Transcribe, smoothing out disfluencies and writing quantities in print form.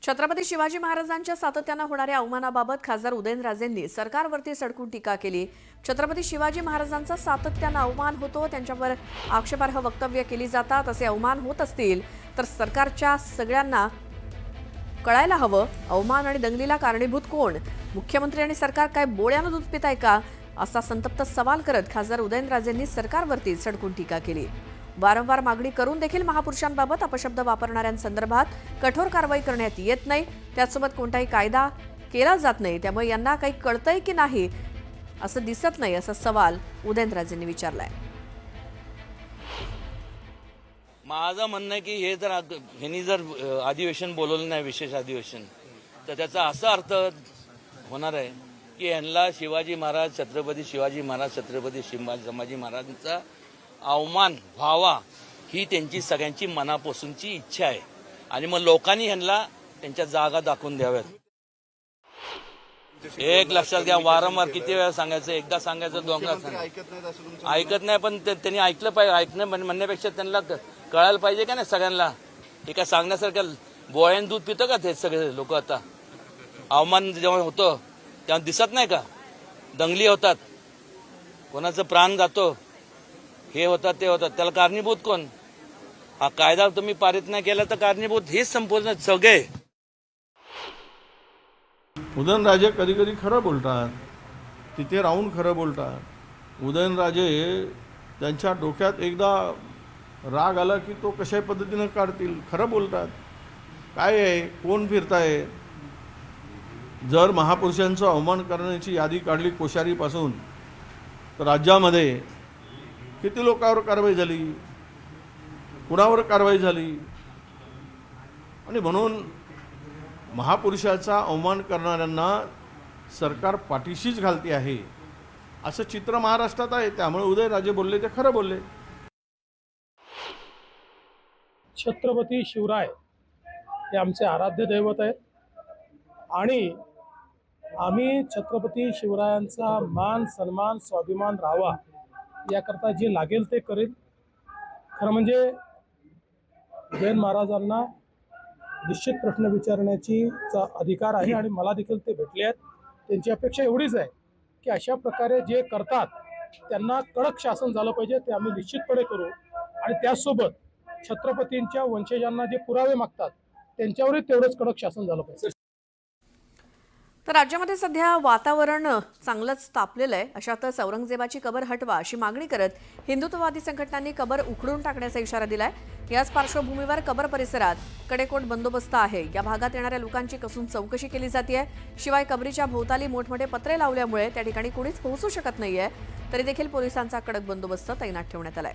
छत्रपती शिवाजी महाराजांच्या सातत्याने होणाऱ्या अवमानाबाबत खासदार उदयनराजेंनी सरकारवरती सडकून टीका केली। छत्रपती शिवाजी महाराजांचा सातत्याने अवमान होतो, त्यांच्यावर आक्षेपार्ह वक्तव्य केली जातात। असे अवमान होत असतील तर सरकारच्या सगळ्यांना कळायला हवं, अवमान आणि दंगलीला कारणीभूत कोण? मुख्यमंत्री आणि सरकार काय बोळ्यानं दूध पिताय का? असा संतप्त सवाल करत खासदार उदयनराजेंनी सरकारवरती सडकून टीका केली। वारंवार मागणी करून देखील महापुरुषांबाबत अपशब्द वापरणाऱ्यांसंदर्भात कठोर कारवाई करण्यात येत नाही, त्यासोबत कोणताही कायदा केला जात नाही, त्यामुळे यांना काही कळतंय की नाही असं दिसत नाही, असा सवाल उदयनराजेंनी विचारलाय। माझं म्हणणं आहे की हे जर ह्यांनी जर अधिवेशन बोलवलं नाही, विशेष अधिवेशन, तर त्याचा असा अर्थ होणार आहे की यांना शिवाजी महाराज, छत्रपती शिवाजी महाराज, छत्रपती संभाजी महाराजांचा अवमान व्हावा ही त्यांची सगळ्यांची मनापासूनची इच्छा आहे आणि मग लोकांनी ह्यांना त्यांच्या जागा दाखवून द्याव्यात। एक लक्षात घ्या, वारंवार किती वेळा सांगायचं, एकदा सांगायचं, दोनदा सांगायचं, ऐकत नाही। पण त्यांनी ऐकलं पाहिजे, ऐकणं म्हणण्यापेक्षा त्यांना कळायला पाहिजे का नाही सगळ्यांना। हे काय सांगण्यासारखं बोळ्यानं दूध पितं का ते सगळे लोक? आता अवमान जेव्हा होतं तेव्हा दिसत नाही का? दंगली होतात, कोणाचं प्राण जातो, हे होतात ते होतात, त्याला कारणीभूत कोण? हा कायदा तुम्ही पारित नाही केला तर कारणीभूत हेच संपूर्ण सगळे। उदयनराजे कधी कधी खरं बोलतात, तिथे राहून खरं बोलतात। उदयनराजे त्यांच्या डोक्यात एकदा राग आला की तो कशा पद्धतीनं काढतील, खरं बोलतात। काय आहे, कोण फिरताय? जर महापुरुषांचा अवमान करण्याची यादी काढली कोश्यारीपासून तर राज्यामध्ये किती लोकांवर कारवाई झाली, कुणावर कारवाई झाली? आणि म्हणून महापुरुषाचा अवमान करणाऱ्यांना सरकार पाठीशीच घालते आहे असं चित्र महाराष्ट्रात आहे। त्यामुळे उदयनराजे बोलले ते खरं बोलले। छत्रपती शिवराय हे आमचे आराध्य दैवत आहेत आणि आम्ही छत्रपती शिवरायांचा मान, सन्मान, स्वाभिमान राहावा याकरता जे लागेल ते करेल। खरं म्हणजे जैन महाराजांना निश्चित प्रश्न विचारण्याची अधिकार आहे आणि मला देखील ते भेटले आहेत। त्यांची अपेक्षा एवढीच आहे की अशा प्रकारे जे करतात त्यांना कडक शासन झालं पाहिजे, ते आम्ही निश्चितपणे करू। आणि त्याचसोबत छत्रपतींच्या वंशजांना जे पुरावे मागतात त्यांच्यावरही तेवढंच कडक शासन झालं पाहिजे। तर राज्यामध्ये सध्या वातावरण चांगलंच तापलेलं आहे। अशातच औरंगजेबाची कबर हटवा अशी मागणी करत हिंदुत्ववादी संघटनांनी कबर उखडून टाकण्याचा इशारा दिलाय। याच पार्श्वभूमीवर कबर परिसरात कडेकोट बंदोबस्त आहे। या भागात येणाऱ्या लोकांची कसून चौकशी केली जाते। शिवाय कबरीच्या भोवताली मोठमोठे पत्रे लावल्यामुळे त्या ठिकाणी कुणीच पोहोचू शकत नाहीये, तरी देखील पोलिसांचा कडक बंदोबस्त तैनात ठेवण्यात आलाय।